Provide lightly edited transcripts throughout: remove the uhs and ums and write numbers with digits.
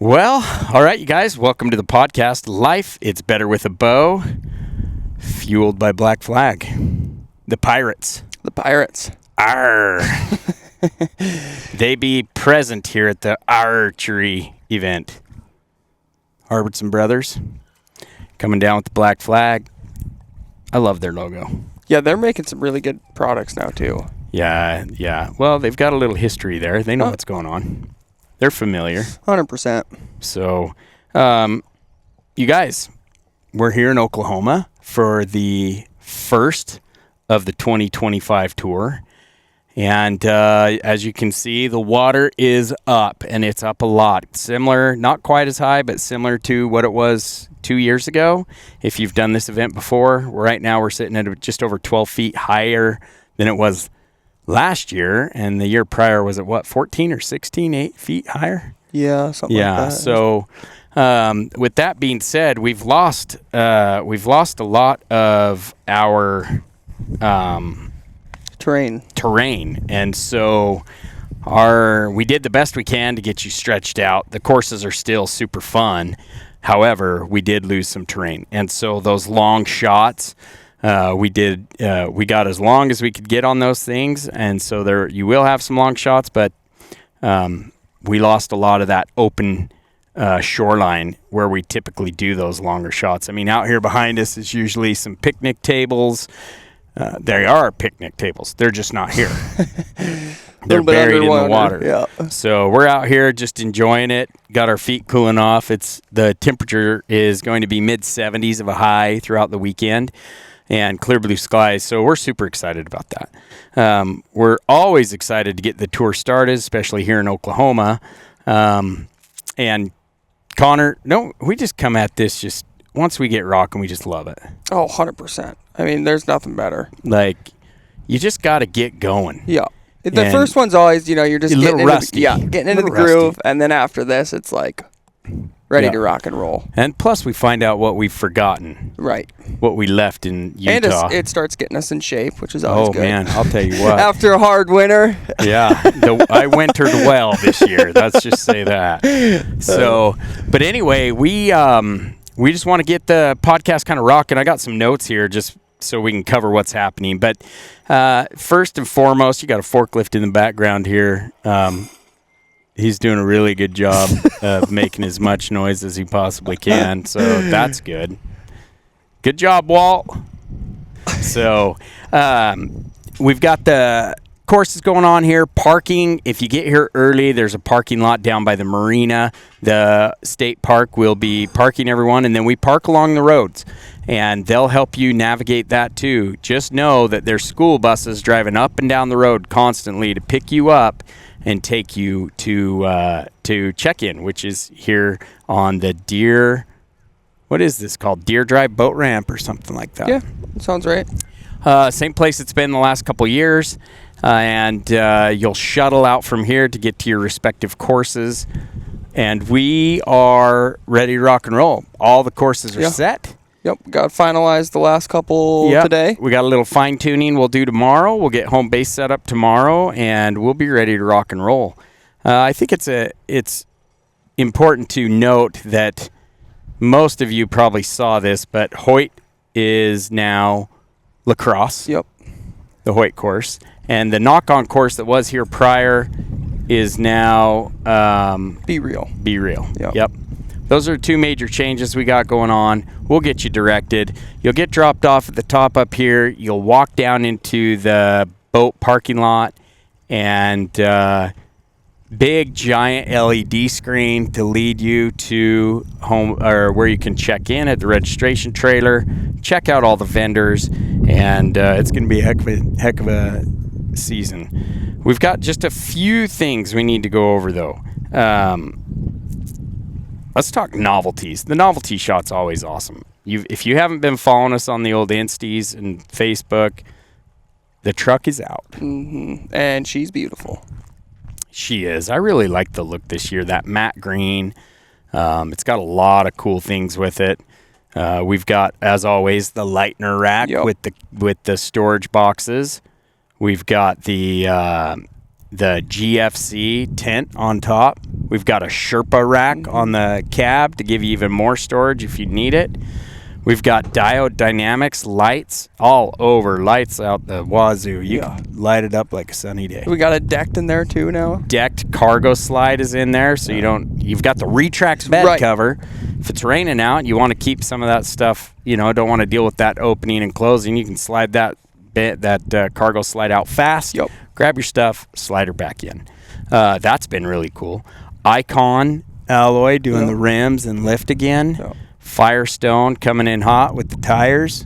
Well, all right, you guys, welcome to the podcast. Life, It's Better with a Bow, fueled by Black Flag. The Pirates. The Pirates. Arr. They be present here at the archery event. Harbertson Brothers coming down with the Black Flag. I love their logo. Yeah, they're making some really good products now, too. Yeah. Well, they've got a little history there. They know what's going on. They're familiar. 100%. So, you guys, we're here in Oklahoma for the first of the 2025 tour. And as you can see, the water is up, and it's up a lot. Similar, not quite as high, but similar to what it was 2 years ago. If you've done this event before, right now we're sitting at just over 12 feet higher than it was last year, and the year prior was at what, 14 or 16, 8 feet higher? Yeah, something like that. So with that being said, we've lost a lot of our terrain, and so we did the best we can to get you stretched out. The courses are still super fun. However, we did lose some terrain, and so those long shots. We got as long as we could get on those things, and so you will have some long shots, but we lost a lot of that open shoreline where we typically do those longer shots. I mean, out here behind us is usually some picnic tables. There are picnic tables. They're just not here. They're buried in the water. Yeah. So we're out here just enjoying it. Got our feet cooling off. The temperature is going to be mid-70s of a high throughout the weekend. And clear blue skies, so we're super excited about that. We're always excited to get the tour started, especially here in Oklahoma. And Connor, we just come at this just once we get rocking, we just love it. Oh, 100%. I mean, there's nothing better. Like, you just got to get going. Yeah. The first one's always, you're just getting rusty. Getting into the groove, and then after this, it's like ready to rock and roll. And plus, we find out what we've forgotten. Right. What we left in Utah. And it starts getting us in shape, which is always good. Oh, man, I'll tell you what. After a hard winter. Yeah. I wintered well this year. Let's just say that. So, but anyway, we just want to get the podcast kind of rocking. I got some notes here just so we can cover what's happening. But first and foremost, you got a forklift in the background here. He's doing a really good job of making as much noise as he possibly can, so that's good. Good job, Walt. So we've got the courses going on here. Parking, if you get here early, there's a parking lot down by the marina. The state park will be parking everyone, and then we park along the roads, and they'll help you navigate that too. Just know that there's school buses driving up and down the road constantly to pick you up and take you to check-in, which is here on the Deer. What is this called? Deer Drive Boat Ramp or something like that. Yeah, sounds right. Same place it's been the last couple of years, and you'll shuttle out from here to get to your respective courses. And we are ready to rock and roll. All the courses are set. Yep, got finalized the last couple today. We got a little fine-tuning we'll do tomorrow. We'll get home base set up tomorrow, and we'll be ready to rock and roll. I think it's important to note that most of you probably saw this, but Hoyt is now lacrosse. Yep. The Hoyt course. And the knock-on course that was here prior is now Be Real. Be Real. Yep. Those are two major changes we got going on. We'll get you directed. You'll get dropped off at the top up here. You'll walk down into the boat parking lot, and big giant LED screen to lead you to home, or where you can check in at the registration trailer, check out all the vendors, and it's going to be a heck of a season. We've got just a few things we need to go over though. Let's talk novelties. The novelty shot's always awesome. If you haven't been following us on the old Insties and Facebook, the truck is out. Mm-hmm. And she's beautiful. She is. I really like the look this year. That matte green. It's got a lot of cool things with it. We've got, as always, the Lightner rack with the storage boxes. We've got the GFC tent on top We've got a Sherpa rack on the cab to give you even more storage if you need it. We've got diode dynamics lights all over, lights out the wazoo. You can light it up like a sunny day. We got it decked in there too now. Decked cargo slide is in there, so you've got the Retrax bed cover. If it's raining out, you want to keep some of that stuff, don't want to deal with that opening and closing. You can slide that cargo slide out fast. Yep. Grab your stuff, slide her back in. That's been really cool. Icon alloy doing the rims and lift again. Yep. Firestone coming in hot with the tires.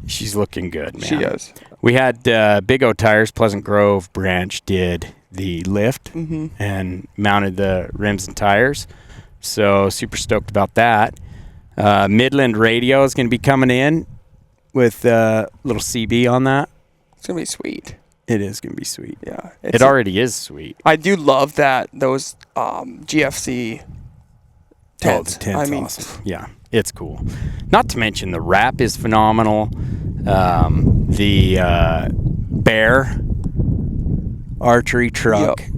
She's looking good, man. She is. We had Big O Tires, Pleasant Grove branch, did the lift and mounted the rims and tires. So super stoked about that. Midland Radio is going to be coming in with a little CB on that. It's going to be sweet. It is going to be sweet. Yeah. It already is sweet. I do love those GFC tents. The tent's awesome. Yeah, it's cool. Not to mention the wrap is phenomenal. The Bear archery truck. Yep.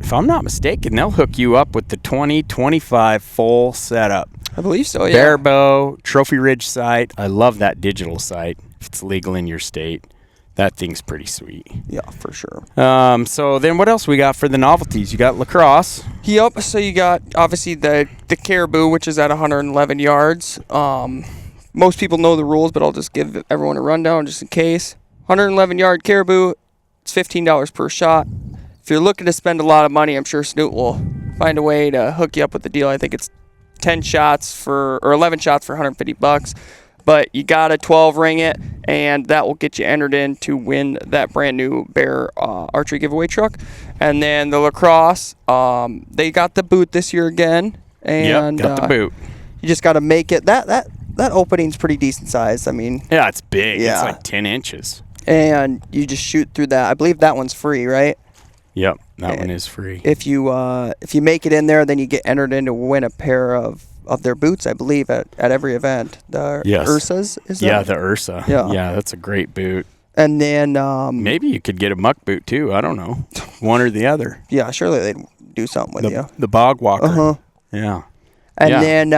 If I'm not mistaken, they'll hook you up with the 2025 full setup. I believe so, yeah. Bear bow, Trophy Ridge sight. I love that digital sight. If it's legal in your state, that thing's pretty sweet. Yeah, for sure. So then what else we got for the novelties? You got lacrosse. Yep. So you got, obviously, the Caribou, which is at 111 yards. Most people know the rules, but I'll just give everyone a rundown just in case. 111-yard Caribou, it's $15 per shot. If you're looking to spend a lot of money, I'm sure Snoot will find a way to hook you up with the deal. I think it's 11 shots for $150. But you got to 12 ring it, and that will get you entered in to win that brand new Bear archery giveaway truck. And then the lacrosse, they got the boot this year again. And got the boot. You just got to make it. That opening's pretty decent size. I mean, yeah, it's big. Yeah. It's like 10 inches. And you just shoot through that. I believe that one's free, right? Yep, that one is free. If you make it in there, then you get entered in to win a pair of their boots, I believe, at every event. The Ursas, is that? Yeah, the Ursa. Yeah, that's a great boot. And then maybe you could get a muck boot too. I don't know, one or the other. Yeah, surely they'd do something with you. The Bog Walker. Yeah. And then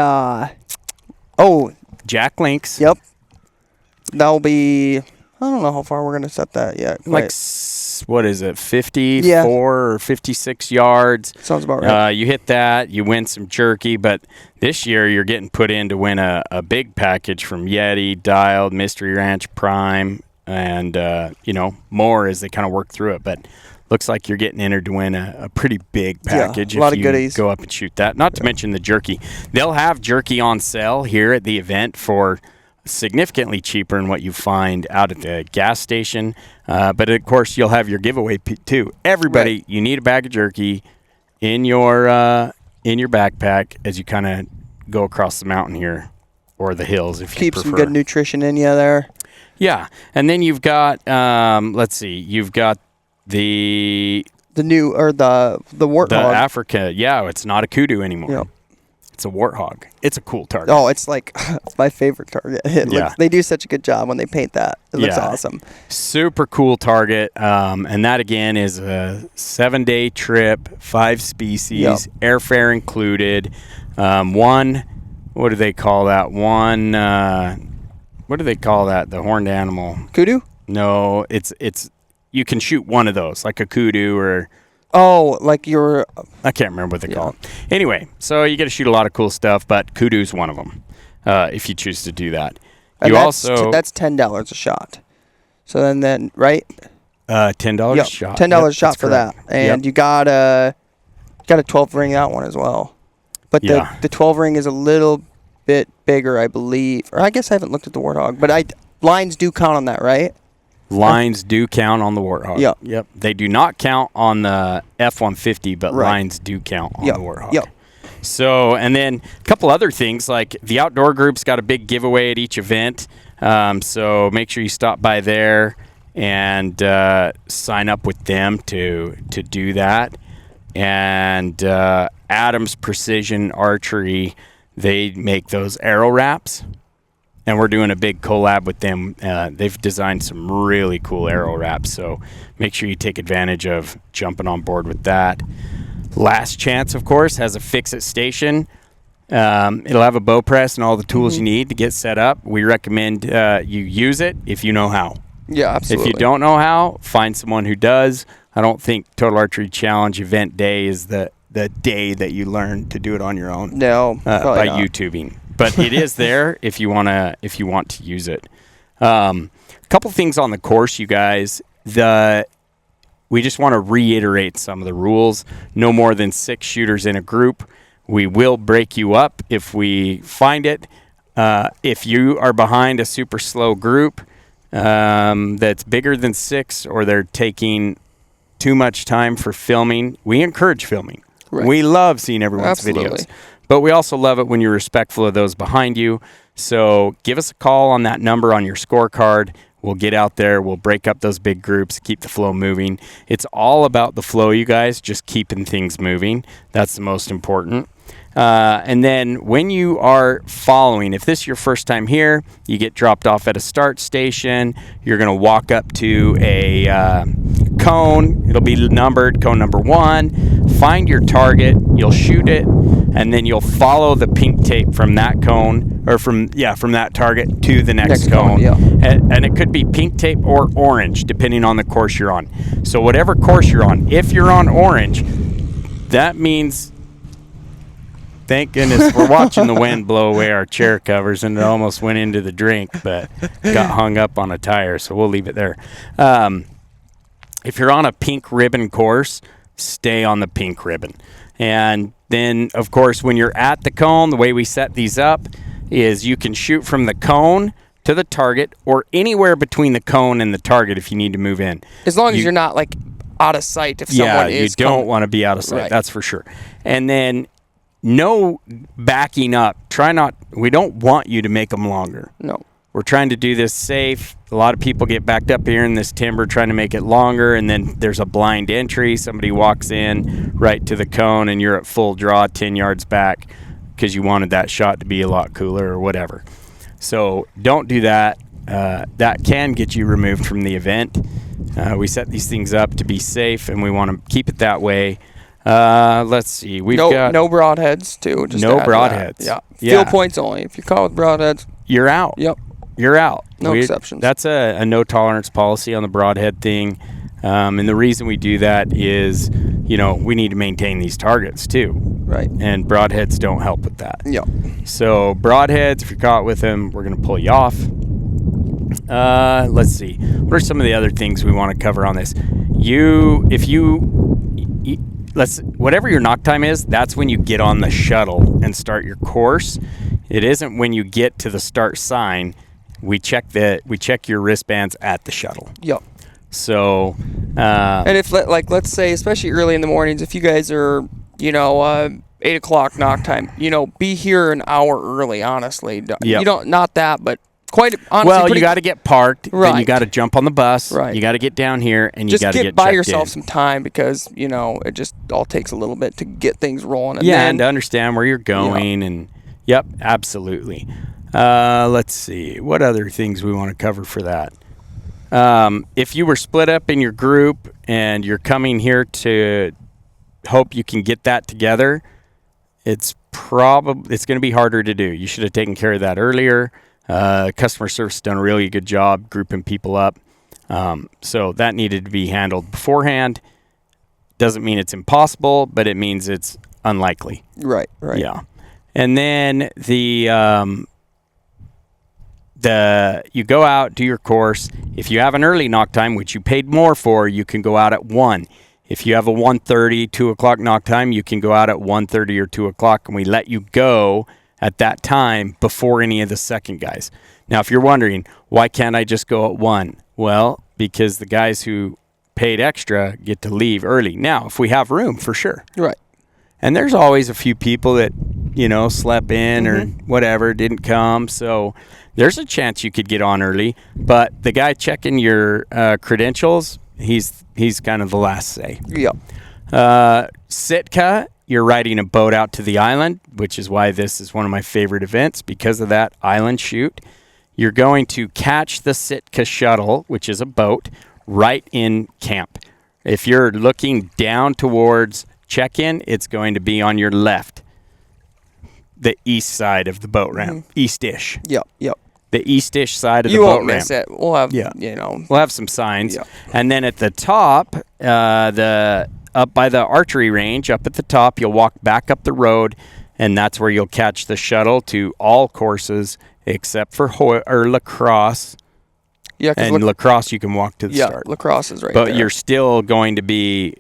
Jack Links. Yep. That'll be. I don't know how far we're gonna set that yet. Like, what is it, 54 or 56 yards? Sounds about right. You hit that, you win some jerky, but this year you're getting put in to win a big package from Yeti, Dialed, Mystery Ranch, Prime, and more as they kind of work through it. But looks like you're getting entered to win a pretty big package. A lot of goodies. Go up and shoot that. Not to mention the jerky. They'll have jerky on sale here at the event for significantly cheaper than what you find out at the gas station. But of course, you'll have your giveaway too. Everybody, you need a bag of jerky in your backpack as you kind of go across the mountain here, or the hills if you prefer. Keep some good nutrition in you there. Yeah, and then you've got you've got the new or the warthog. The Africa. Yeah, it's not a kudu anymore. Yep. It's a warthog. It's a cool target. Oh, it's like my favorite target. They do such a good job when they paint that. It looks awesome. Super cool target. And that, again, is a 7-day trip, 5 species, airfare included. What do they call that? What do they call that? The horned animal. Kudu? No, it's you can shoot one of those, like a kudu or... Oh, like your... I can't remember what they call it. Anyway, so you get to shoot a lot of cool stuff, but kudu's one of them, if you choose to do that. That's $10 a shot. So then right? $10 a shot. $10 a shot for that. And you got a 12 ring that one as well. But the 12 ring is a little bit bigger, I believe. Or I guess I haven't looked at the Warthog, but lines do count on that, right? Lines do count on the Warthog. Yep. They do not count on the F-150, but lines do count on the Warthog. Yep. So, and then a couple other things, like the outdoor group's got a big giveaway at each event. So make sure you stop by there and sign up with them to do that. And Adams Precision Archery, they make those arrow wraps. And we're doing a big collab with them. They've designed some really cool arrow wraps, so make sure you take advantage of jumping on board with that. Last Chance, of course, has a fix-it station. It'll have a bow press and all the tools you need to get set up. We recommend you use it if you know how. Yeah, absolutely. If you don't know how, find someone who does. I don't think Total Archery Challenge event day is the day that you learn to do it on your own. No, by not. YouTubing. But it is there if you want to use it. A couple things on the course, you guys. We just want to reiterate some of the rules. No more than 6 shooters in a group. We will break you up if we find it. If you are behind a super slow group that's bigger than 6, or they're taking too much time for filming, we encourage filming. Right. We love seeing everyone's videos. But we also love it when you're respectful of those behind you. So give us a call on that number on your scorecard. We'll get out there. We'll break up those big groups, keep the flow moving. It's all about the flow, you guys, just keeping things moving. That's the most important. And then when you are following, if this is your first time here, you get dropped off at a start station. You're going to walk up to a cone. It'll be numbered, cone number 1. Find your target. You'll shoot it, and then you'll follow the pink tape from that cone, or from that target to the next cone. Yeah. And it could be pink tape or orange, depending on the course you're on. So whatever course you're on, if you're on orange, that means... Thank goodness we're watching the wind blow away our chair covers, and it almost went into the drink, but got hung up on a tire, so we'll leave it there. If you're on a pink ribbon course, stay on the pink ribbon. And then, of course, when you're at the cone, the way we set these up is you can shoot from the cone to the target, or anywhere between the cone and the target if you need to move in. As long as you're not, like, out of sight if someone is you don't want to be out of sight, right. That's for sure. And then... no backing up. We don't want you to make them longer. No. We're trying to do this safe. A lot of people get backed up here in this timber trying to make it longer, and then there's a blind entry. Somebody walks in right to the cone, and you're at full draw 10 yards back because you wanted that shot to be a lot cooler or whatever. So don't do that. That can get you removed from the event. We set these things up to be safe, and we want to keep it that way. Let's see. We've got no broadheads too. Just no broadheads. Yeah. Field points only. If you're caught with broadheads, you're out. Yep. You're out. No exceptions. That's a no tolerance policy on the broadhead thing. And the reason we do that is, we need to maintain these targets too. Right. And broadheads don't help with that. Yep. So broadheads, if you're caught with them, we're going to pull you off. Let's see. What are some of the other things we want to cover on this? Whatever your knock time is, that's when you get on the shuttle and start your course. It isn't when you get to the start sign. We check your wristbands at the shuttle. Yep. So, and if let's say, especially early in the mornings, if you guys are 8 o'clock knock time, be here an hour early. Honestly, Yep. You don't, not that, but quite honestly. Well, you got to get parked. Right. Then you got to jump on the bus. Right. You got to get down here, and you got to get buy checked yourself in. some time, because it just all takes a little bit to get things rolling. And to understand where you're going, and yep, absolutely. Let's see what other things we want to cover for that. If you were split up in your group and you're coming here to hope you can get that together, it's going to be harder to do. You should have taken care of that earlier. Customer service done a really good job grouping people up. So that needed to be handled beforehand. Doesn't mean it's impossible, but it means it's unlikely. Right. Yeah. And then you go out, do your course. If you have an early knock time, which you paid more for, you can go out at 1. If you have a 1:30, 2 o'clock knock time, you can go out at 1:30 or 2 o'clock, and we let you go at that time before any of the second guys. Now, if you're wondering, why can't I just go at 1? Well, because the guys who paid extra get to leave early. Now, if we have room, for sure. Right. And there's always a few people that, slept in or whatever, didn't come. So there's a chance you could get on early. But the guy checking your credentials, he's kind of the last say. Yep. Sitka, you're riding a boat out to the island, which is why this is one of my favorite events, because of that island shoot. You're going to catch the Sitka shuttle, which is a boat, right in camp. If you're looking down towards check-in, it's going to be on your left, the east side of the boat ramp, east-ish. Yep. The east-ish side of the You boat won't ramp. miss it. We'll have, We'll have some signs. Yep. And then at the top, up by the archery range, up at the top, you'll walk back up the road, and that's where you'll catch the shuttle to all courses except for lacrosse. Yeah, and lacrosse you can walk to the start. Yeah, lacrosse is right there. But you're still going to be...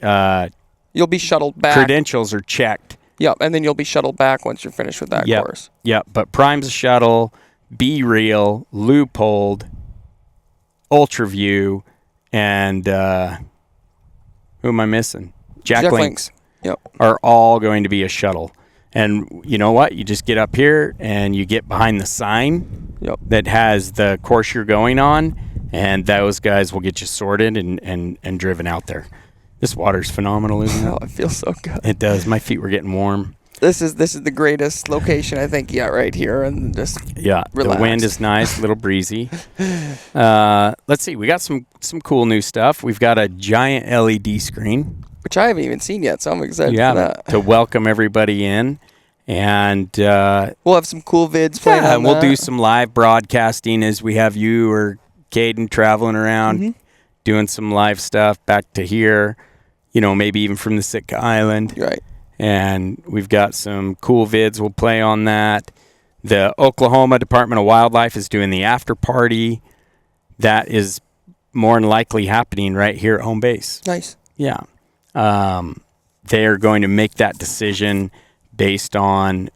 you'll be shuttled back. Credentials are checked. Yep, and then you'll be shuttled back once you're finished with that course. Yep, but Prime's a shuttle, Be Real, Loophole, Ultraview, and who am I missing? Jack Links. Yep. Are all going to be a shuttle. And you know what? You just get up here and you get behind the sign that has the course you're going on, and those guys will get you sorted and driven out there. This water's phenomenal, isn't it? Oh, it feels so good. It does. My feet were getting warm. This is the greatest location I think yet right here, and just relax. The wind is nice, a little breezy. Let's see, we got some cool new stuff. We've got a giant LED screen, which I haven't even seen yet, so I'm excited for that. To welcome everybody in, and we'll have some cool vids playing on we'll do some live broadcasting as we have you or Caden traveling around, doing some live stuff back to here. Maybe even from the Sitka Island. Right. And we've got some cool vids we'll play on that. The Oklahoma Department of Wildlife is doing the after party. That is more than likely happening right here at home base. Nice. Yeah. They are going to make that decision based on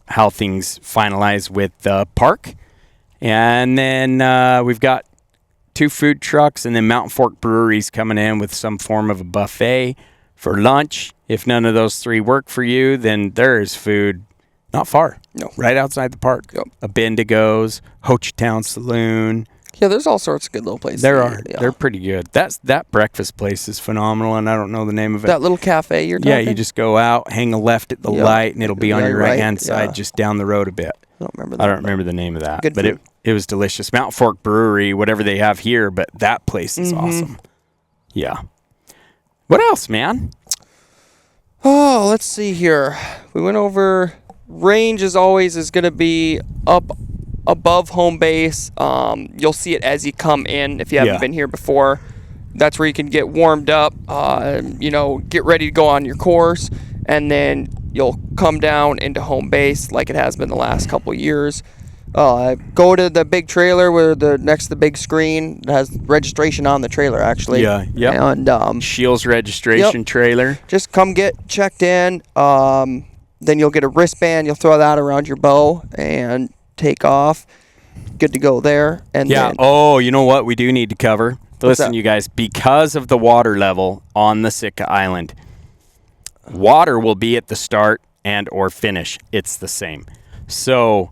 how things finalize with the park. And then we've got 2 food trucks, and then Mountain Fork Brewery's coming in with some form of a buffet for lunch. If none of those 3 work for you, then there is food not far. No. Right outside the park. Yep. A Bendigo's, Ho Chi Town Saloon. Yeah, there's all sorts of good little places. There are. Yeah. They're pretty good. That breakfast place is phenomenal, and I don't know the name of it. That little cafe you're talking? Yeah, you just go out, hang a left at the light, and it'll be on your right-hand side just down the road a bit. I don't remember the name of that. Good but food. It was delicious. Mountain Fork Brewery, whatever they have here, but that place is awesome. Yeah. What else, man? Oh, let's see here. We went over range as always is going to be up above home base. You'll see it as you come in if you haven't been here before. That's where you can get warmed up, get ready to go on your course, and then you'll come down into home base like it has been the last couple years. Go to the big trailer where next to the big screen. It has registration on the trailer, actually. Yeah. And Shields registration trailer. Just come get checked in. Then you'll get a wristband. You'll throw that around your bow and take off. Good to go there. And then, you know what we do need to cover? Listen, you guys, because of the water level on the Sitka Island, water will be at the start and or finish. It's the same. So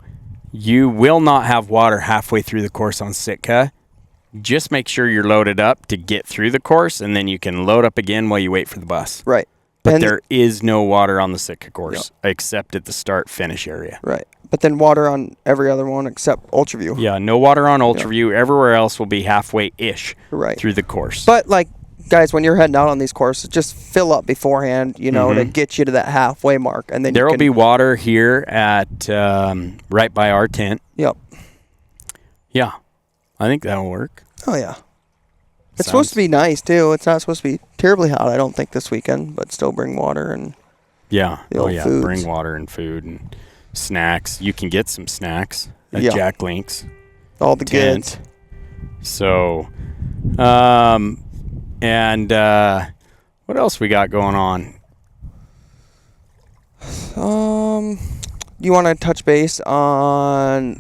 you will not have water halfway through the course on Sitka. Just make sure you're loaded up to get through the course, and then you can load up again while you wait for the bus. Right. But there is no water on the Sitka course except at the start-finish area. Right. But then water on every other one except Ultraview. Yeah, no water on Ultraview. Everywhere else will be halfway-ish through the course. But, guys, when you're heading out on these courses, just fill up beforehand, to get you to that halfway mark. And then there will be water here at right by our tent. Yep. Yeah, I think that'll work. Oh, yeah. It's supposed to be nice, too. It's not supposed to be terribly hot, I don't think, this weekend, but still bring water and foods. Bring water and food and snacks. You can get some snacks at Jack Links. All the tent. goods. So, and what else we got going on? You want to touch base on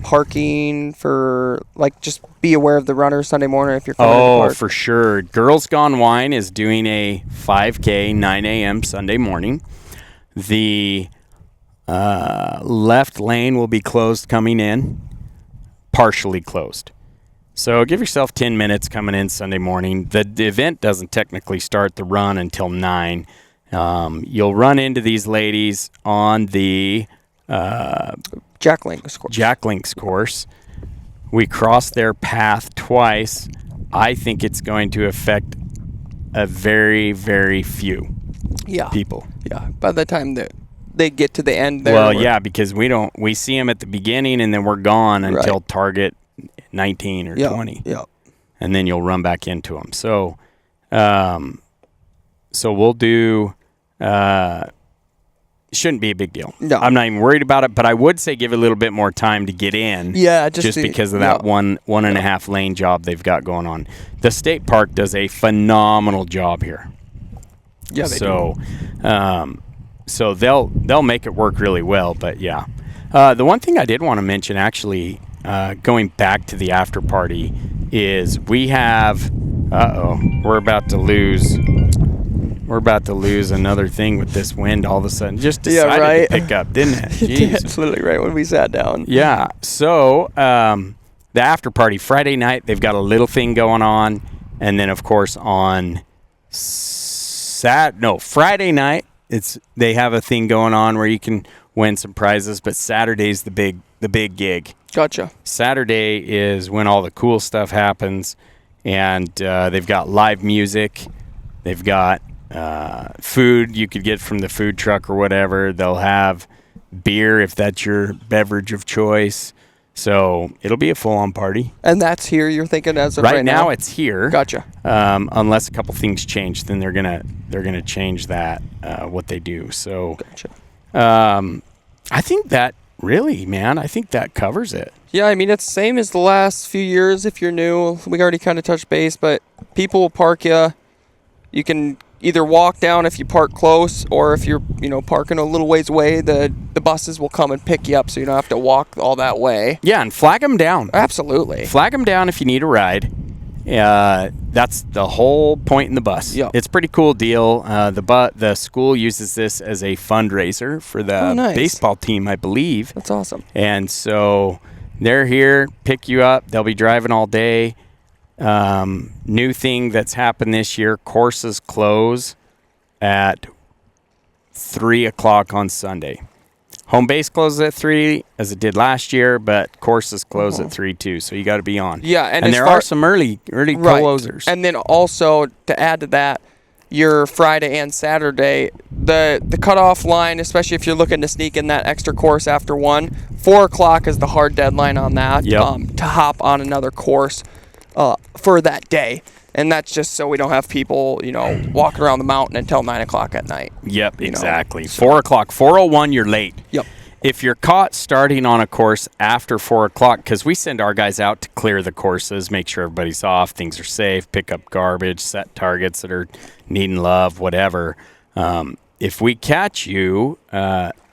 parking for, just be aware of the runners Sunday morning if you're coming to the park? Oh, for sure. Girls Gone Wine is doing a 5K 9 a.m. Sunday morning. The left lane will be closed coming in, partially closed. So give yourself 10 minutes coming in Sunday morning. The event doesn't technically start the run until 9. You'll run into these ladies on the Jack Links course. We crossed their path twice. I think it's going to affect a very, very few. people. Yeah. By the time that they get to the end there. Well, yeah, because we see them at the beginning and then we're gone until target 19 or 20. Yep. And then you'll run back into them. So, we'll do, shouldn't be a big deal. No. I'm not even worried about it, but I would say give it a little bit more time to get in. Yeah, just because of that one and a half lane job they've got going on. The state park does a phenomenal job here. Yeah, they do. So they'll make it work really well, but yeah. The one thing I did want to mention, actually, going back to the after party, is we have. We're about to lose another thing with this wind. All of a sudden, just decided to pick up, didn't it? Jeez. Absolutely right when we sat down. Yeah. So the after party Friday night, they've got a little thing going on, and then of course on Friday night. They have a thing going on where you can win some prizes, but Saturday's the big gig. Gotcha. Saturday is when all the cool stuff happens, and they've got live music. They've got food you could get from the food truck or whatever. They'll have beer if that's your beverage of choice. So it'll be a full-on party. And that's here, you're thinking, as of right now? Now it's here. Gotcha. Unless a couple things change, then they're gonna change that what they do. So, gotcha. I think that really, man, I think that covers it. Yeah, I mean, it's the same as the last few years. If you're new, we already kind of touched base, but people will park you. You can either walk down if you park close, or if you're, parking a little ways away, the buses will come and pick you up, so you don't have to walk all that way. Yeah, and flag them down. Absolutely. Flag them down if you need a ride. That's the whole point in the bus. Yep. It's a pretty cool deal. The school uses this as a fundraiser for the baseball team, I believe. That's awesome. And so they're here, pick you up. They'll be driving all day. New thing that's happened this year, courses close at 3 o'clock on Sunday. Home base closes at 3 as it did last year, but courses close at 3 too, so you got to be on. Yeah, and there are some early closers. And then also to add to that, your Friday and Saturday, the cutoff line, especially if you're looking to sneak in that extra course after 1, 4 o'clock is the hard deadline on that. Yep. To hop on another course for that day. And that's just so we don't have people, walking around the mountain until 9 o'clock at night. Yep, exactly. 4 o'clock, 4:01, you're late. Yep. If you're caught starting on a course after 4 o'clock, because we send our guys out to clear the courses, make sure everybody's off, things are safe, pick up garbage, set targets that are needing love, whatever. If we catch you,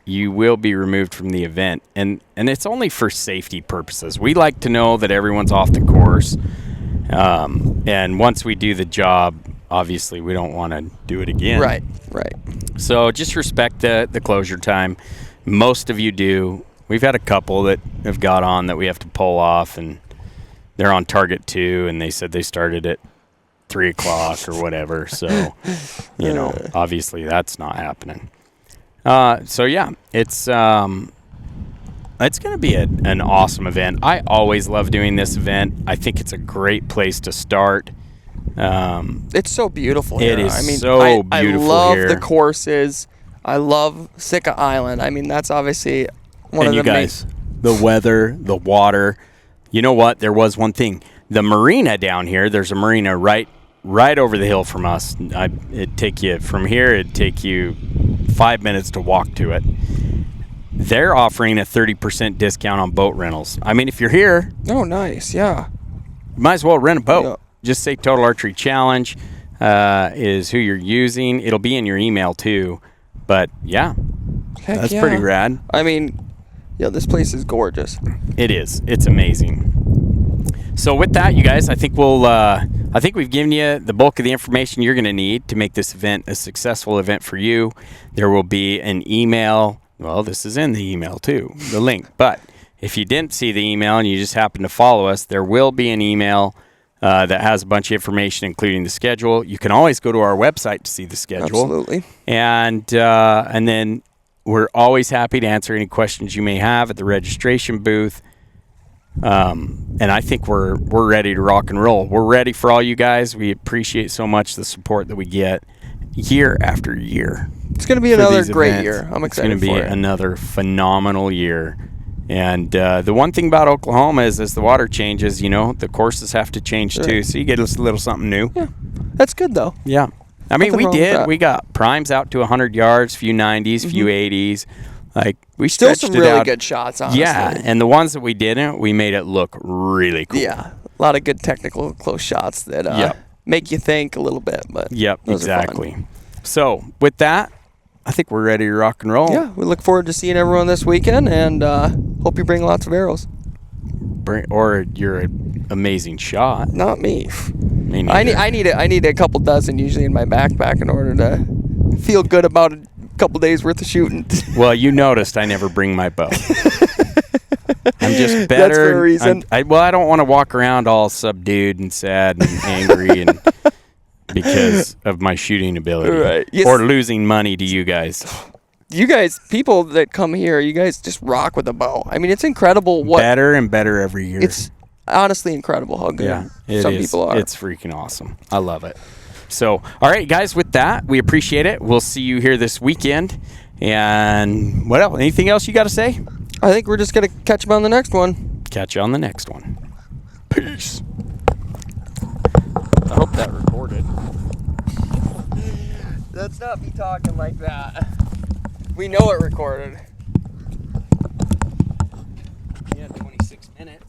you will be removed from the event. And it's only for safety purposes. We like to know that everyone's off the course. And once we do the job, obviously we don't want to do it again. Right. So just respect the closure time. Most of you do. We've had a couple that have got on that we have to pull off, and they're on target 2, and they said they started at 3 o'clock or whatever. So, obviously that's not happening. So yeah, it's going to be an awesome event. I always love doing this event. I think it's a great place to start. It's so beautiful here. It is so beautiful here. I love the courses. I love Sitka Island. I mean, that's obviously one of the guys, the weather, the water. You know what? There was one thing. The marina down here, there's a marina right over the hill from us. It'd take you 5 minutes to walk to it. They're offering a 30% discount on boat rentals. I mean, if you're here, oh, nice, yeah, you might as well rent a boat. Yeah. Just say Total Archery Challenge is who you're using. It'll be in your email too. But yeah, that's pretty rad. I mean, this place is gorgeous. It is. It's amazing. So with that, you guys, I think we've given you the bulk of the information you're going to need to make this event a successful event for you. There will be an email. Well, this is in the email too, the link. But if you didn't see the email and you just happen to follow us, there will be an email that has a bunch of information, including the schedule. You can always go to our website to see the schedule. Absolutely. And then we're always happy to answer any questions you may have at the registration booth. And I think we're ready to rock and roll. We're ready for all you guys. We appreciate so much the support that we get. year after year. It's going to be another great year. I'm excited for it. It's going to be another phenomenal year. And the one thing about Oklahoma is as the water changes, the courses have to change too. So you get a little something new. Yeah. That's good, though. Yeah. I mean, Nothing wrong with that. We got primes out to 100 yards, few 90s, few 80s. Like, we Still stretched some it really out. good shots, honestly. Yeah, and the ones that we didn't, we made it look really cool. Yeah. A lot of good technical close shots that make you think a little bit. But Yep, those are exactly. fun. So, with that, I think we're ready to rock and roll. Yeah, we look forward to seeing everyone this weekend, and hope you bring lots of arrows. Or you're an amazing shot. Not me. Me I neither. need a couple dozen usually in my backpack in order to feel good about a couple days worth of shooting. Well, you noticed I never bring my bow. I'm just better. That's for a reason. I don't want to walk around all subdued and sad and angry and because of my shooting ability. Right. Yes. Or losing money to you guys. You guys, people that come here, you guys just rock with a bow. I mean, it's incredible what... Better and better every year. It's honestly incredible how good some people are. It's freaking awesome. I love it. So, all right, guys, with that, we appreciate it. We'll see you here this weekend. And what else? Anything else you got to say? I think we're just going to catch them on the next one. Catch you on the next one. Peace. I hope that recorded. Let's not be talking like that. We know it recorded. Yeah, 26 minutes.